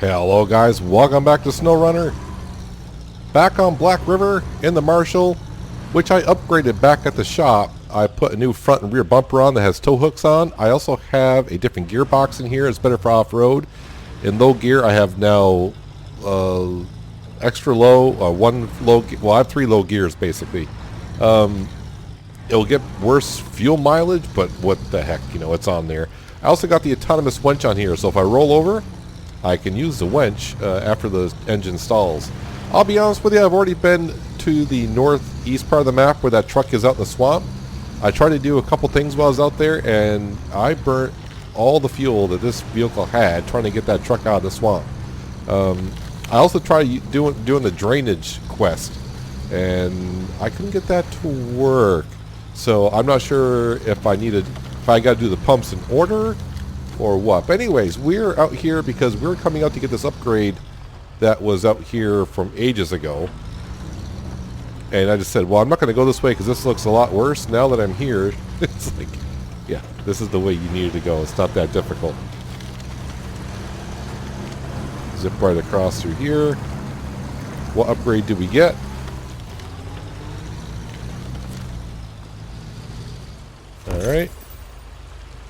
Hello guys, welcome back to SnowRunner. Back on Black River in the Marshall, which I upgraded back at the shop. I put a new front and rear bumper on that has tow hooks on. I also have a different gearbox in here. It's better for off-road. In low gear I have now extra low, one low, well I have 3 low gears basically. It'll get worse fuel mileage, but what the heck, you know, it's on there. I also got the autonomous winch on here, so if I roll over, I can use the winch after the engine stalls. I'll be honest with you, I've already been to the northeast part of the map where that truck is out in the swamp. I tried to do a couple things while I was out there, and I burnt all the fuel that this vehicle had trying to get that truck out of the swamp. I also tried doing the drainage quest, and I couldn't get that to work. So I'm not sure if I got to do the pumps in order or what. But anyways, we're out here because we're coming out to get this upgrade that was out here from ages ago. And I just said, well, I'm not going to go this way because this looks a lot worse. Now that I'm here, it's like, yeah, this is the way you needed to go. It's not that difficult. Zip right across through here. What upgrade do we get? Alright.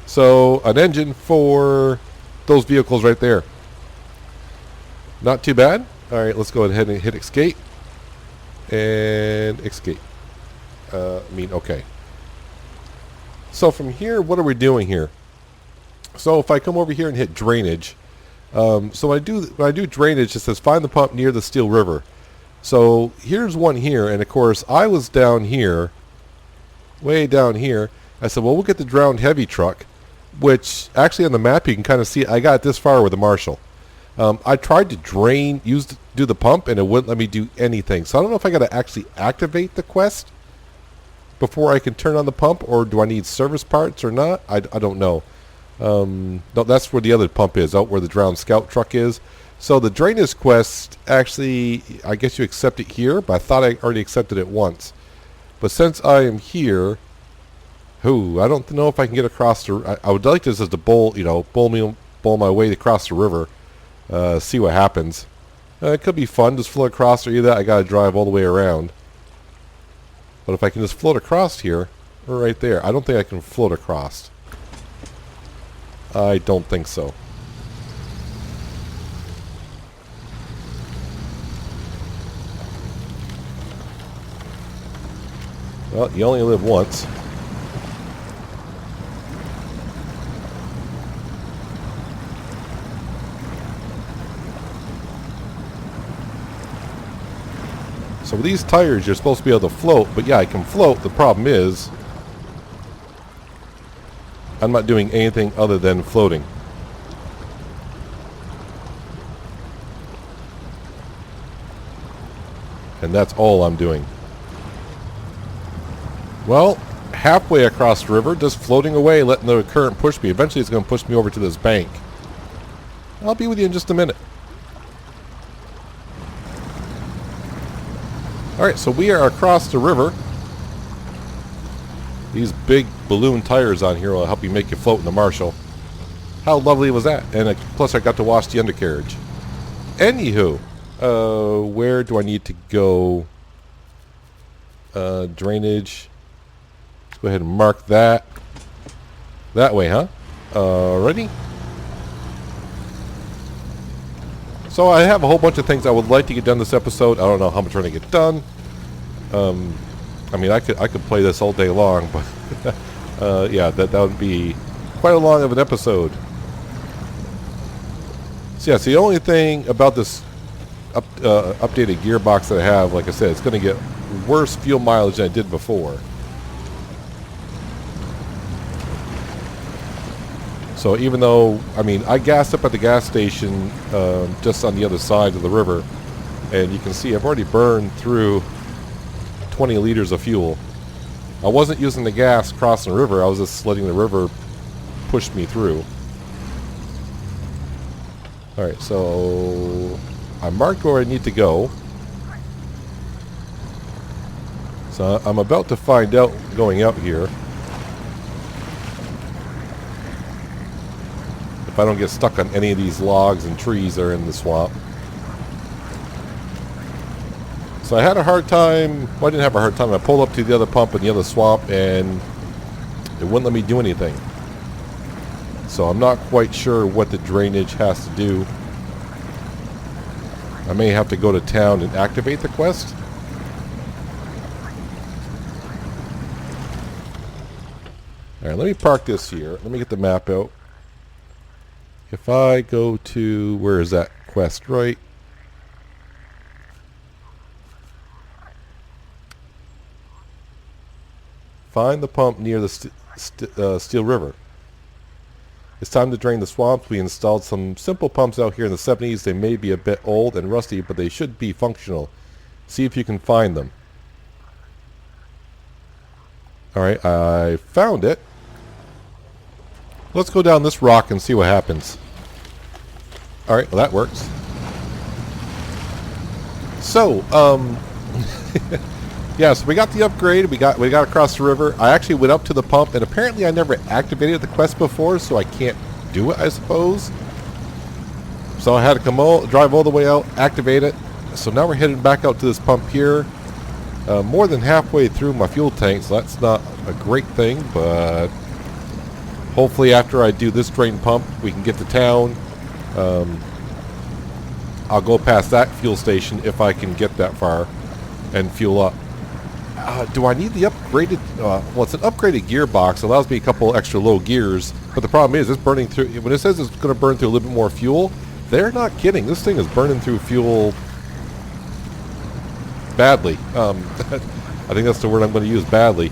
So, an engine for those vehicles right there. Not too bad. Alright, let's go ahead and hit escape. And escape. Okay. So from here, what are we doing here? So if I come over here and hit drainage, so when I do drainage, it says find the pump near the Steel River. So here's one here, and of course I was down here, way down here. I said, well, we'll get the drowned heavy truck, which actually on the map you can kind of see I got this far with the Marshall. I tried to do the pump, and it wouldn't let me do anything. So I don't know if I got to actually activate the quest before I can turn on the pump, or do I need service parts or not? I don't know. No, that's where the other pump is, out where the drowned scout truck is. So the drainage quest, actually, I guess you accept it here, but I thought I already accepted it once. But since I am here, I don't know if I can get across the. I would like this as to bowl my way across the river, see what happens. It could be fun, just float across, or either I got to drive all the way around. But if I can just float across here, or right there, I don't think I can float across. I don't think so. Well, you only live once. So with these tires, you're supposed to be able to float, but yeah, I can float. The problem is, I'm not doing anything other than floating. And that's all I'm doing. Well, halfway across the river, just floating away, letting the current push me. Eventually it's going to push me over to this bank. I'll be with you in just a minute. Alright, so we are across the river. These big balloon tires on here will help you make you float in the Marshall. How lovely was that? And plus I got to wash the undercarriage. Anywho, where do I need to go? Drainage. Let's go ahead and mark that. That way, huh? Alrighty. So I have a whole bunch of things I would like to get done this episode. I don't know how much we're going to get done. I mean, I could play this all day long, but yeah, that would be quite a long of an episode. So yeah, so the only thing about this updated gearbox that I have, like I said, it's going to get worse fuel mileage than I did before. So even though, I mean, I gassed up at the gas station just on the other side of the river, and you can see I've already burned through 20 liters of fuel. I wasn't using the gas crossing the river, I was just letting the river push me through. Alright, so I marked where I need to go. So I'm about to find out going out here. if I don't get stuck on any of these logs and trees that are in the swamp. So I had a hard time. Well, I didn't have a hard time. I pulled up to the other pump in the other swamp, and it wouldn't let me do anything. So I'm not quite sure what the drainage has to do. I may have to go to town and activate the quest. Alright, let me park this here. Let me get the map out. If I go to... where is that quest? Right. Find the pump near the Steel River. It's time to drain the swamps. We installed some simple pumps out here in the 70s. They may be a bit old and rusty, but they should be functional. See if you can find them. Alright, I found it. Let's go down this rock and see what happens. Alright, well that works. So, yeah, so we got the upgrade. We got across the river. I actually went up to the pump, and apparently I never activated the quest before, so I can't do it, I suppose. So I had to drive all the way out, activate it. So now we're heading back out to this pump here. More than halfway through my fuel tank, so that's not a great thing, but hopefully after I do this drain pump, we can get to town. I'll go past that fuel station if I can get that far and fuel up. Do I need the upgraded... well, it's an upgraded gearbox. It allows me a couple extra low gears. But the problem is, it's burning through... when it says it's going to burn through a little bit more fuel, they're not kidding. This thing is burning through fuel badly. I think that's the word I'm going to use, badly.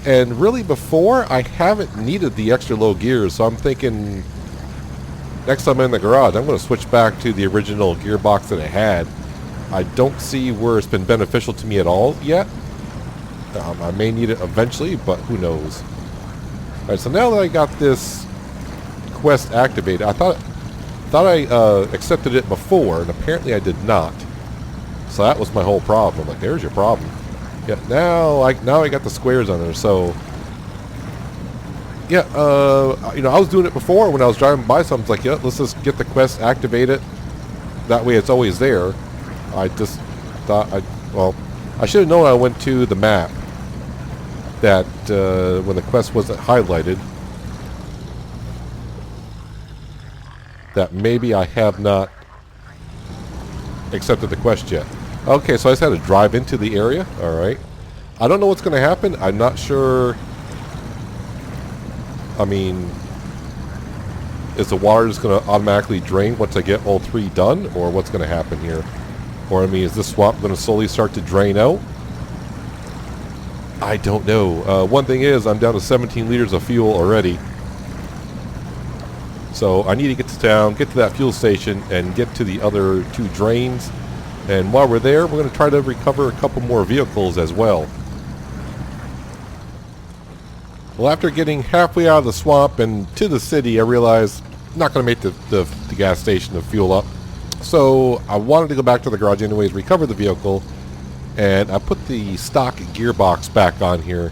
And really, before, I haven't needed the extra low gears. So I'm thinking, next time I'm in the garage, I'm going to switch back to the original gearbox that I had. I don't see where it's been beneficial to me at all yet. I may need it eventually, but who knows. Alright, so now that I got this quest activated, I thought I accepted it before, and apparently I did not. So that was my whole problem. I'm like, there's your problem. Yeah, now I got the squares on there, so... yeah, you know, I was doing it before when I was driving by something. Like, yeah, let's just get the quest activated. That way it's always there. I just thought, I should have known I went to the map that when the quest wasn't highlighted, that maybe I have not accepted the quest yet. Okay, so I just had to drive into the area. Alright. I don't know what's going to happen. I'm not sure. I mean, is the water just going to automatically drain once I get all three done? Or what's going to happen here? Or, I mean, is this swamp going to slowly start to drain out? I don't know. One thing is, I'm down to 17 liters of fuel already. So, I need to get to town, get to that fuel station, and get to the other two drains. And while we're there, we're going to try to recover a couple more vehicles as well. Well, after getting halfway out of the swamp and to the city, I realized I'm not going to make the gas station to fuel up. So I wanted to go back to the garage anyways, recover the vehicle, and I put the stock gearbox back on here.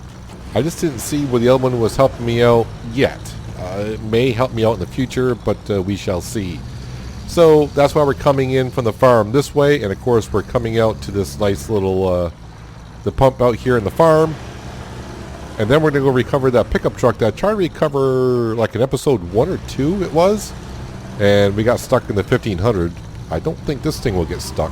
I just didn't see where the other one was helping me out yet. It may help me out in the future, but we shall see. So that's why we're coming in from the farm this way, and of course we're coming out to this nice little the pump out here in the farm. And then we're going to go recover that pickup truck that I tried to recover like in episode 1 or 2 it was. And we got stuck in the 1500. I don't think this thing will get stuck.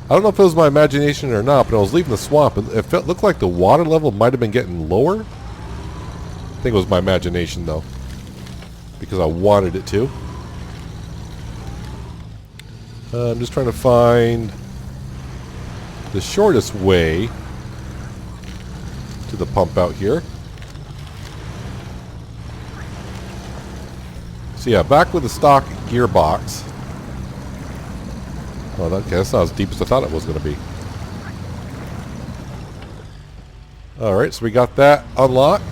I don't know if it was my imagination or not, but I was leaving the swamp. It looked like the water level might have been getting lower. I think it was my imagination though, because I wanted it to. I'm just trying to find the shortest way to the pump out here. So yeah, back with the stock gearbox. Well, that's not as deep as I thought it was going to be. Alright, so we got that unlocked.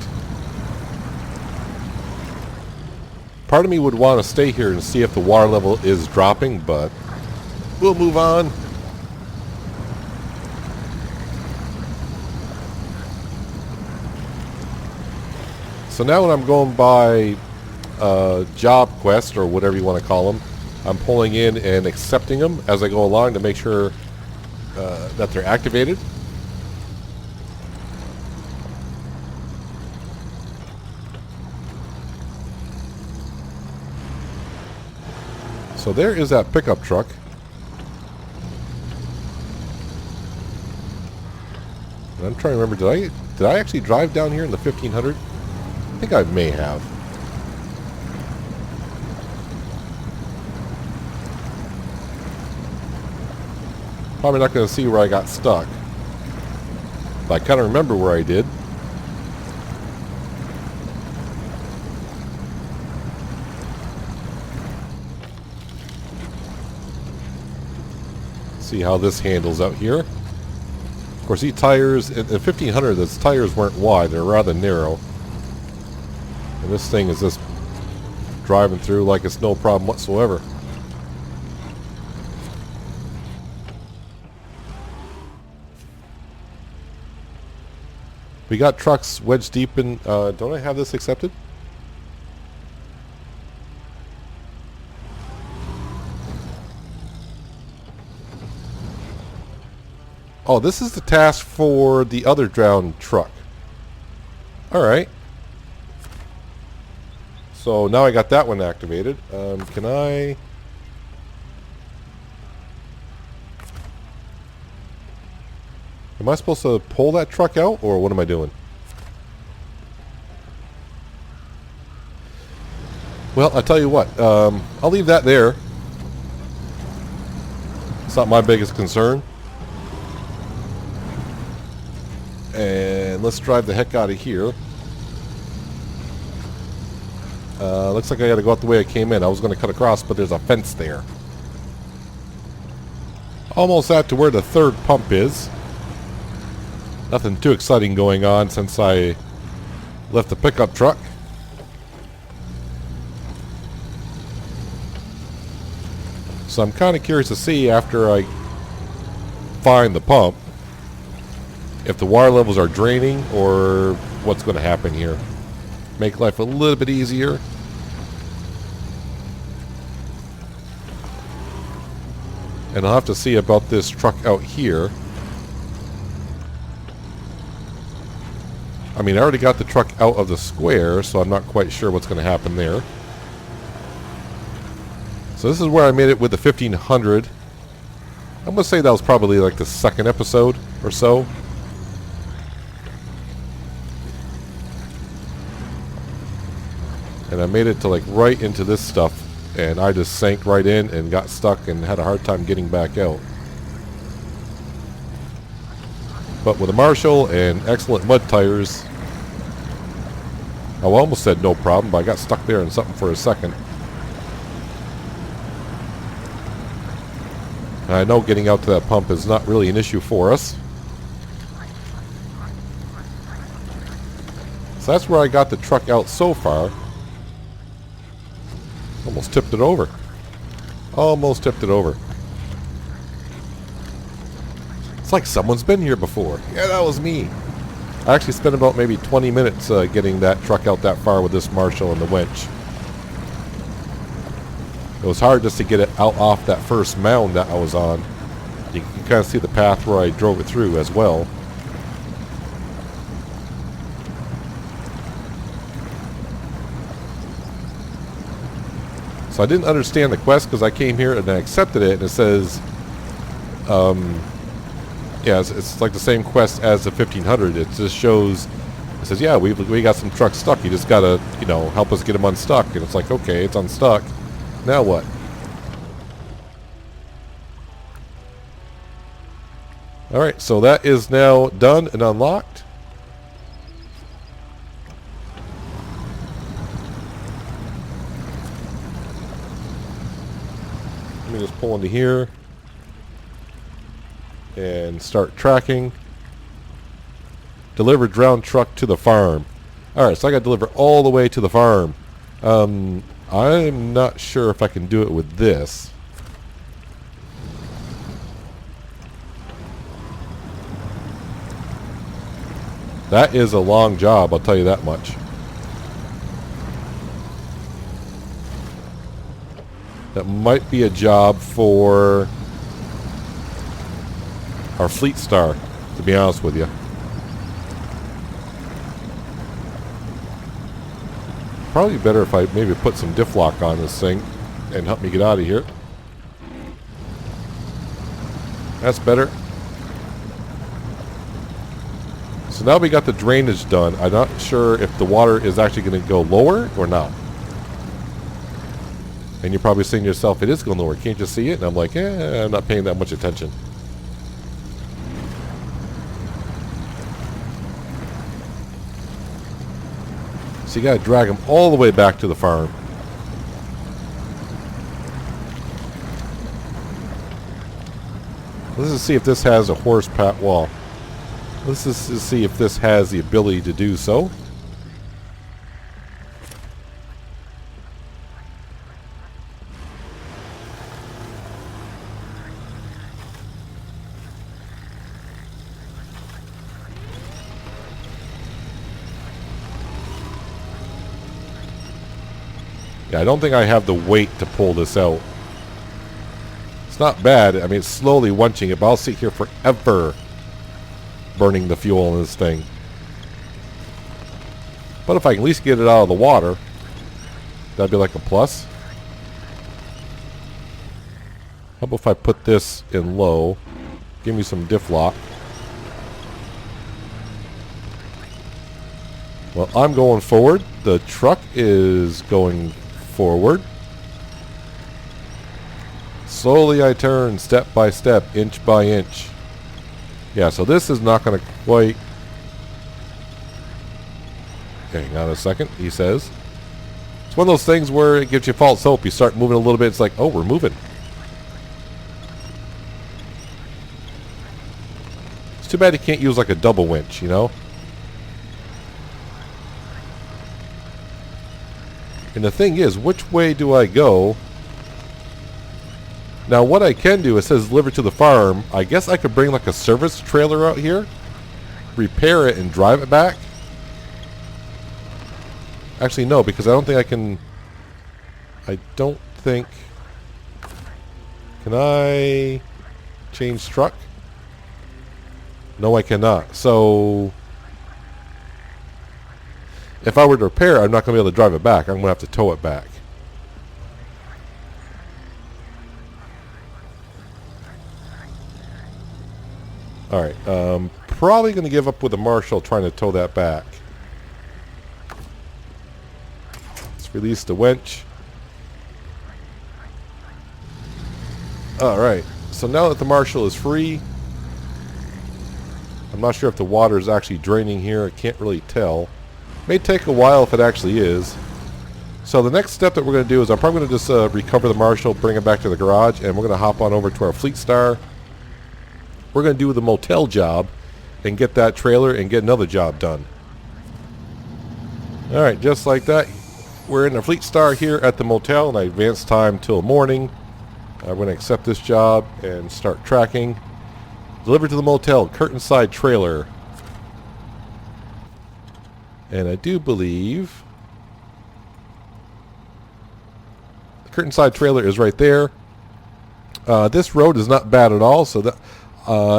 Part of me would want to stay here and see if the water level is dropping, but we'll move on. So now when I'm going by job quests, or whatever you want to call them. I'm pulling in and accepting them as I go along to make sure that they're activated. So there is that pickup truck. And I'm trying to remember, did I actually drive down here in the 1500? I think I may have. Probably not going to see where I got stuck. But I kind of remember where I did. See how this handles out here. Of course, these tires, in 1500, those tires weren't wide. They're rather narrow. And this thing is just driving through like it's no problem whatsoever. We got trucks wedged deep in... don't I have this accepted? Oh, this is the task for the other drowned truck. Alright. So now I got that one activated. Can I... Am I supposed to pull that truck out, or what am I doing? Well, I'll tell you what. I'll leave that there. It's not my biggest concern. And let's drive the heck out of here. Looks like I got to go out the way I came in. I was going to cut across, but there's a fence there. Almost at to where the third pump is. Nothing too exciting going on since I left the pickup truck. So I'm kind of curious to see after I find the pump if the water levels are draining or what's going to happen here. Make life a little bit easier. And I'll have to see about this truck out here. I mean, I already got the truck out of the square, so I'm not quite sure what's going to happen there. So this is where I made it with the 1500. I'm going to say that was probably like the second episode or so. And I made it to like right into this stuff, and I just sank right in and got stuck and had a hard time getting back out. But with a Marshall and excellent mud tires, I almost said no problem, but I got stuck there in something for a second. And I know getting out to that pump is not really an issue for us. So that's where I got the truck out so far. Almost tipped it over. Almost tipped it over. It's like someone's been here before. Yeah, that was me. I actually spent about maybe 20 minutes getting that truck out that far with this Marshall and the winch. It was hard just to get it out off that first mound that I was on. You can kind of see the path where I drove it through as well. So I didn't understand the quest because I came here and I accepted it, and it says, yeah, it's like the same quest as the 1500. It just shows, it says, yeah, we got some trucks stuck. You just gotta, you know, help us get them unstuck. And it's like, okay, it's unstuck. Now what? All right, so that is now done and unlocked. Let me just pull into here and start tracking. Deliver drowned truck to the farm. Alright, so I got to deliver all the way to the farm. I'm not sure if I can do it with this. That is a long job, I'll tell you that much. That might be a job for our Fleet Star, to be honest with you. Probably better if I maybe put some diff lock on this thing and help me get out of here. That's better. So now we got the drainage done. I'm not sure if the water is actually going to go lower or not. And you're probably saying to yourself, it is going lower. Can't you see it? And I'm like, I'm not paying that much attention. So you got to drag them all the way back to the farm. Let's just see if this has a horsepower wall. Let's just see if this has the ability to do so. Yeah, I don't think I have the weight to pull this out. It's not bad. I mean, it's slowly wenching it, but I'll sit here forever burning the fuel in this thing. But if I can at least get it out of the water, that'd be like a plus. How about if I put this in low? Give me some diff lock. Well, I'm going forward. The truck is going forward. Slowly I turn, step by step, inch by inch. Yeah, so this is not going to quite... Hang on a second, he says. It's one of those things where it gives you false hope. You start moving a little bit, it's like, oh, we're moving. It's too bad you can't use like a double winch, you know? And the thing is, which way do I go? Now what I can do, it says deliver to the farm. I guess I could bring like a service trailer out here, repair it and drive it back. Actually no, because I don't think I can. I don't think. Can I change truck? No, I cannot. So if I were to repair, I'm not going to be able to drive it back. I'm going to have to tow it back. Alright, probably going to give up with the Marshall trying to tow that back. Let's release the winch. Alright, so now that the Marshall is free, I'm not sure if the water is actually draining here. I can't really tell. May take a while if it actually is. So the next step that we're going to do is I'm probably going to just recover the Marshall, bring it back to the garage, and we're going to hop on over to our Fleet Star. We're going to do the motel job and get that trailer and get another job done. Alright, just like that. We're in the Fleet Star here at the motel, and I advanced time till morning. I'm going to accept this job and start tracking. Delivered to the motel, curtain side trailer. And I do believe the curtain side trailer is right there. This road is not bad at all, so that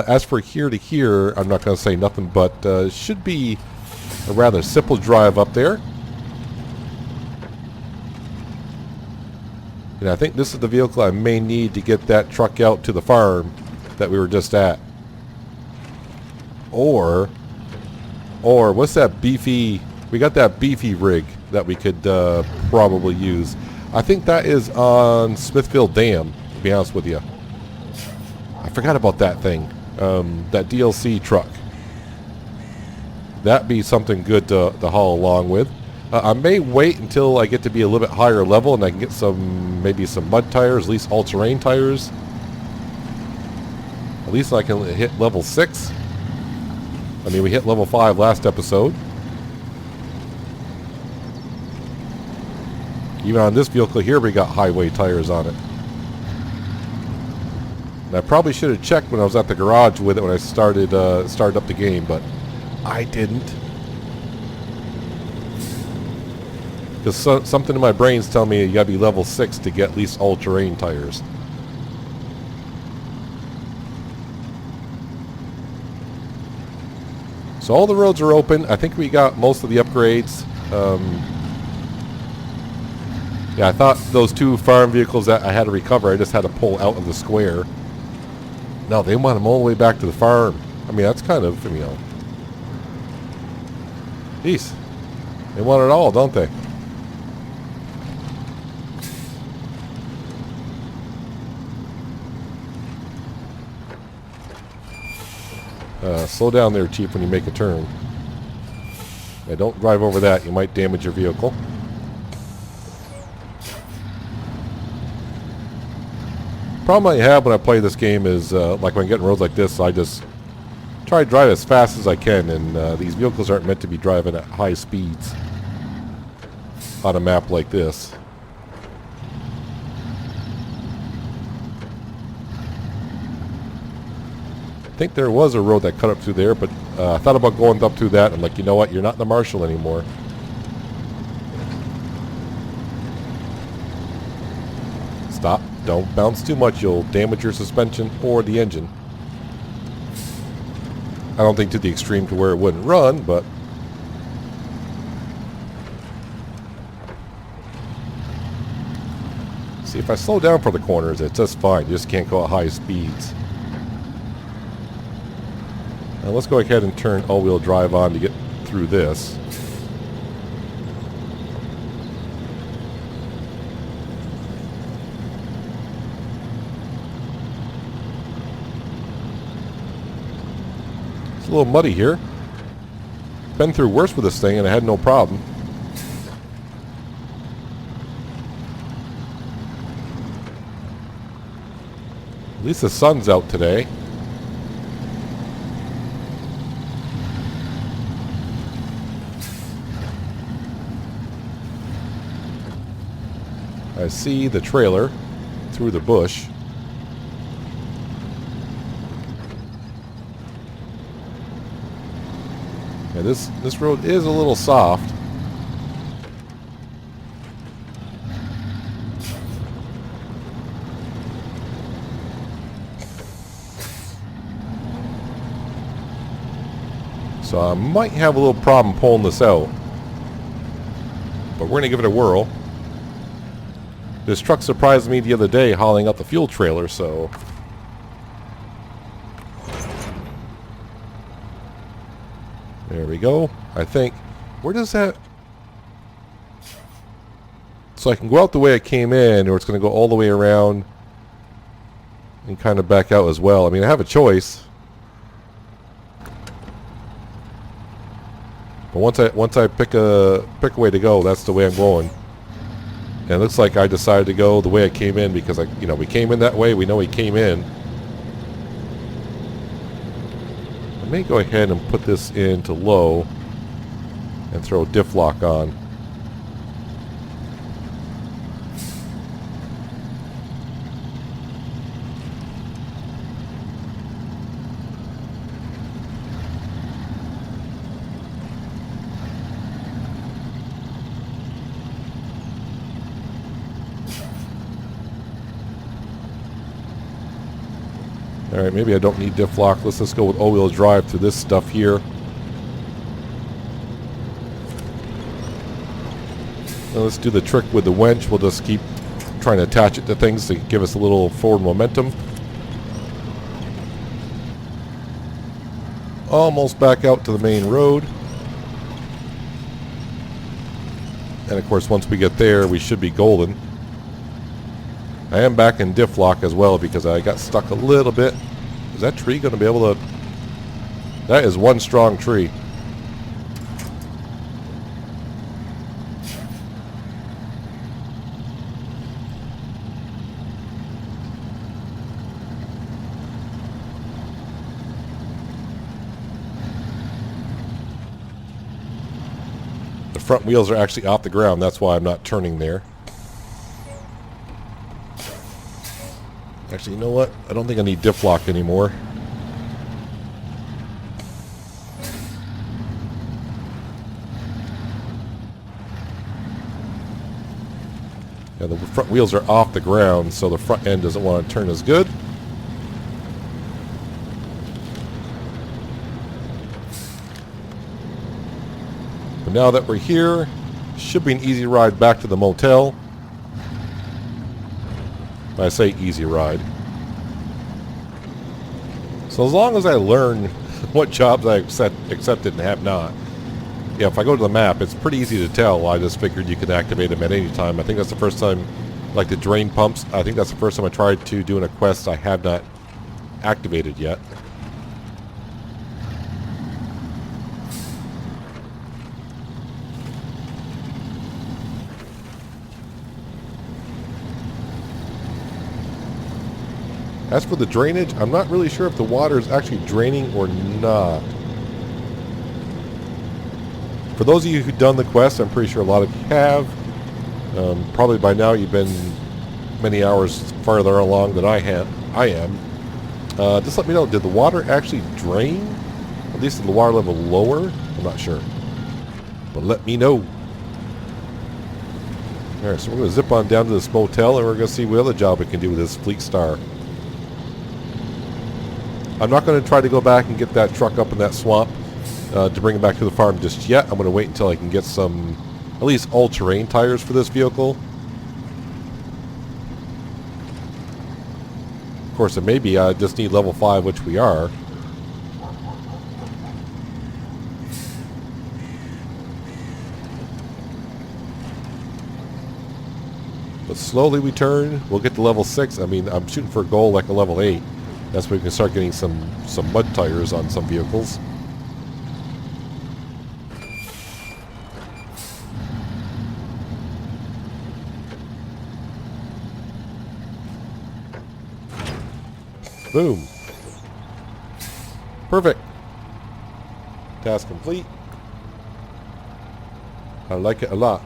as for here to here, I'm not going to say nothing, but should be a rather simple drive up there. And I think this is the vehicle I may need to get that truck out to the farm that we were just at. Or what's that beefy... We got that beefy rig that we could probably use. I think that is on Smithfield Dam, to be honest with you. I forgot about that thing. That DLC truck. That'd be something good to haul along with. I may wait until I get to be a little bit higher level and I can get some, maybe some mud tires, at least all-terrain tires. At least I can hit level 6. I mean, we hit level 5 last episode. Even on this vehicle here, we got highway tires on it. And I probably should have checked when I was at the garage with it when I started up the game, but I didn't. Because something in my brain's telling me you gotta be level 6 to get at least all-terrain tires. So all the roads are open. I think we got most of the upgrades. Yeah, I thought those 2 farm vehicles that I had to recover, I just had to pull out of the square. No, they want them all the way back to the farm. I mean, that's kind of, you know... Jeez. They want it all, don't they? Slow down there, Chief, when you make a turn. Yeah, don't drive over that. You might damage your vehicle. Problem I have when I play this game is, like when I get in roads like this, I just try to drive as fast as I can, and these vehicles aren't meant to be driving at high speeds on a map like this. I think there was a road that cut up through there, but I thought about going up through that. I'm like, you know what? You're not the marshal anymore. Stop. Don't bounce too much. You'll damage your suspension or the engine. I don't think to the extreme to where it wouldn't run, but... See, if I slow down for the corners, it's just fine. You just can't go at high speeds. Now let's go ahead and turn all-wheel drive on to get through this. It's a little muddy here. Been through worse with this thing and I had no problem. At least the sun's out today. I see the trailer through the bush. Yeah, this road is a little soft. So I might have a little problem pulling this out. But we're going to give it a whirl. This truck surprised me the other day hauling out the fuel trailer, so... There we go. I think... Where does that... So I can go out the way I came in, or it's going to go all the way around and kind of back out as well. I mean, I have a choice. But once I pick a way to go, that's the way I'm going. And it looks like I decided to go the way I came in because we came in that way. We know we came in. I may go ahead and put this into low and throw diff lock on. Alright, maybe I don't need diff lock. Let's just go with all-wheel drive through this stuff here. Now let's do the trick with the winch. We'll just keep trying to attach it to things to give us a little forward momentum. Almost back out to the main road. And of course, once we get there, we should be golden. I am back in diff lock as well because I got stuck a little bit. Is that tree going to be able to... That is one strong tree. The front wheels are actually off the ground. That's why I'm not turning there. Actually, you know what? I don't think I need diff lock anymore. And the front wheels are off the ground, so the front end doesn't want to turn as good. But now that we're here, should be an easy ride back to the motel. When I say easy ride. So as long as I learn what jobs I accepted and have not. Yeah, if I go to the map, it's pretty easy to tell. I just figured you could activate them at any time. I think that's the first time, like the drain pumps, I think that's the first time I tried to do a quest I have not activated yet. As for the drainage, I'm not really sure if the water is actually draining or not. For those of you who've done the quest, I'm pretty sure a lot of you have. Probably by now you've been many hours farther along than I am. Just let me know, did the water actually drain? At least did the water level lower? I'm not sure. But let me know. Alright, so we're going to zip on down to this motel and we're going to see what other job we can do with this Fleet Star. I'm not going to try to go back and get that truck up in that swamp to bring it back to the farm just yet. I'm going to wait until I can get some, at least all-terrain tires for this vehicle. Of course, it may be I just need level 5, which we are. But slowly we turn. We'll get to level 6. I mean, I'm shooting for a goal like a level 8. That's when we can start getting some mud tires on some vehicles. Boom. Perfect. Task complete. I like it a lot.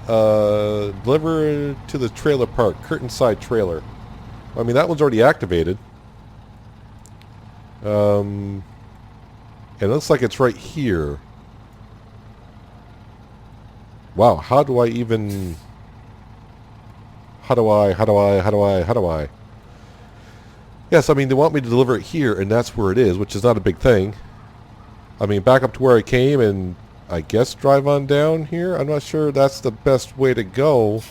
Deliver to the trailer park. Curtain side trailer. I mean, that one's already activated. And it looks like it's right here. Wow, how do I even... How do I... Yes, I mean, they want me to deliver it here, and that's where it is, which is not a big thing. I mean, back up to where I came, and I guess drive on down here? I'm not sure that's the best way to go.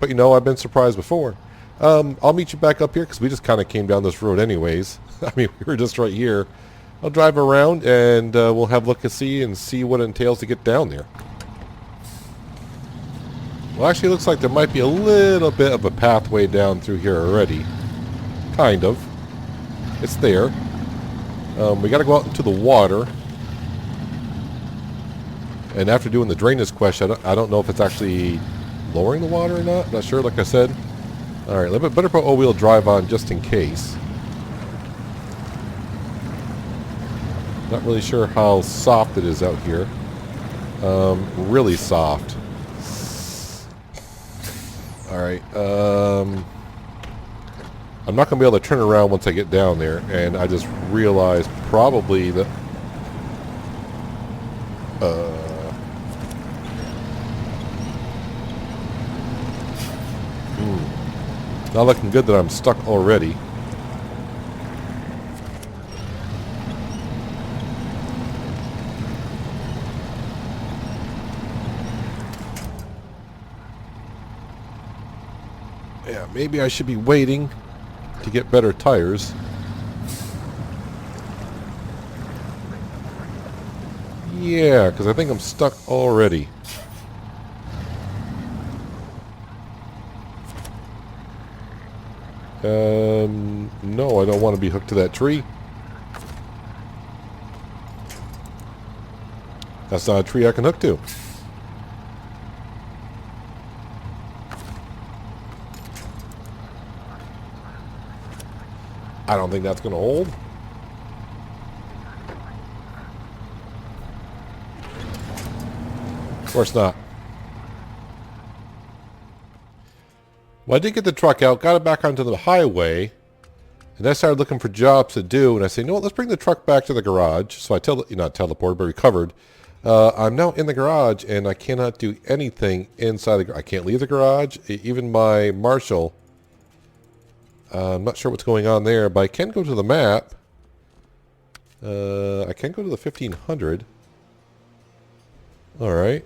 But, you know, I've been surprised before. I'll meet you back up here, because we just kind of came down this road anyways. I mean, we were just right here. I'll drive around, and we'll have a look-and-see and see what it entails to get down there. Well, actually, it looks like there might be a little bit of a pathway down through here already. Kind of. It's there. We got to go out into the water. And after doing the drainage quest, I don't know if it's actually lowering the water or not. I'm not sure, like I said. Alright, better put all-wheel drive on just in case. Not really sure how soft it is out here. Really soft. Alright, I'm not going to be able to turn around once I get down there, and I just realized probably that... Not looking good that I'm stuck already. Yeah, maybe I should be waiting to get better tires. Yeah, because I think I'm stuck already. No, I don't want to be hooked to that tree. That's not a tree I can hook to. I don't think that's going to hold. Of course not. Well, I did get the truck out, got it back onto the highway, and I started looking for jobs to do, and I said, you know what, let's bring the truck back to the garage. So I not teleported, but recovered. I'm now in the garage, and I cannot do anything inside the garage. I can't leave the garage. Even my Marshall, I'm not sure what's going on there, but I can go to the map. I can go to the 1500. Alright.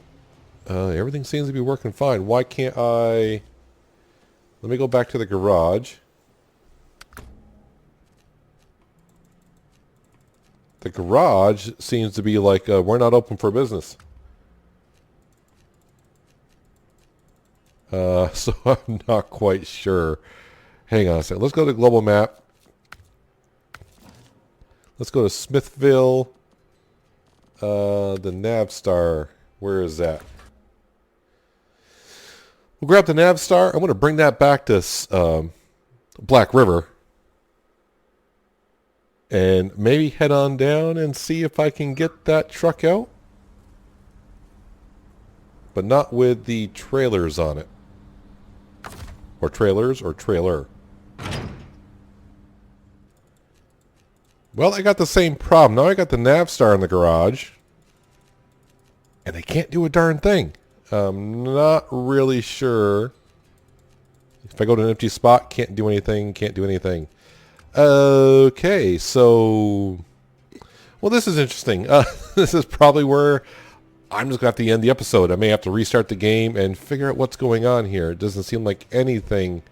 Everything seems to be working fine. Why can't I... Let me go back to the garage. The garage seems to be like, we're not open for business. So I'm not quite sure. Hang on a second. Let's go to global map. Let's go to Smithville. The Navstar. Where is that? We'll grab the Navstar. I'm going to bring that back to Black River. And maybe head on down and see if I can get that truck out. But not with the trailers on it. Or trailers or trailer. Well, I got the same problem. Now I got the Navstar in the garage. And they can't do a darn thing. I'm not really sure. If I go to an empty spot, can't do anything, can't do anything. Okay, so... Well, this is interesting. This is probably where I'm just going to have to end the episode. I may have to restart the game and figure out what's going on here. It doesn't seem like anything...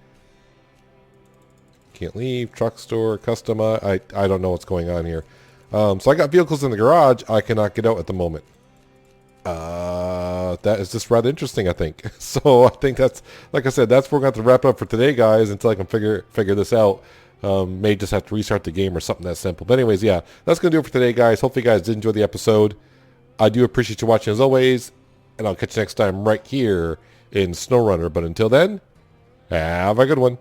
Can't leave, truck store, customize. I don't know what's going on here. So I got vehicles in the garage. I cannot get out at the moment. That is just rather interesting, I think. So I think that's, like I said, that's where we're going to have to wrap up for today, guys, until I can figure this out. May just have to restart the game or something that simple. But anyways, yeah, that's going to do it for today, guys. Hopefully you guys did enjoy the episode. I do appreciate you watching as always, and I'll catch you next time right here in SnowRunner. But until then, have a good one.